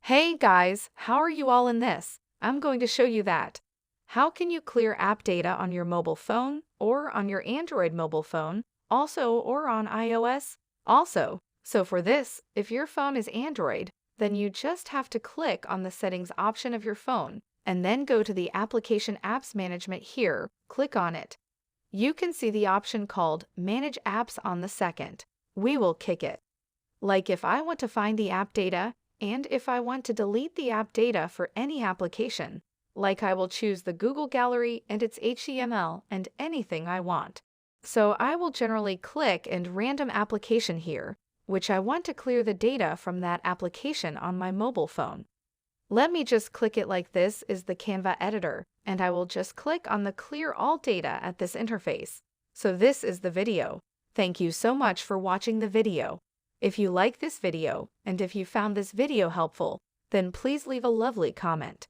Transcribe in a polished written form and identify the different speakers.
Speaker 1: Hey guys, how are you all in this? I'm going to show you that. How can you clear app data on your mobile phone or on your Android mobile phone, also or on iOS? Also, so for this, if your phone is Android, then you just have to click on the settings option of your phone and then go to the application apps management here, click on it. You can see the option called Manage Apps on the second. We will kick it. Like if I want to find the app data, and if I want to delete the app data for any application, like I will choose the Google Gallery and its HTML and anything I want. So I will generally click and random application here, which I want to clear the data from that application on my mobile phone. Let me just click it like this is the Canva editor, and I will just click on the clear all data at this interface. So this is the video. Thank you so much for watching the video. If you like this video, and if you found this video helpful, then please leave a lovely comment.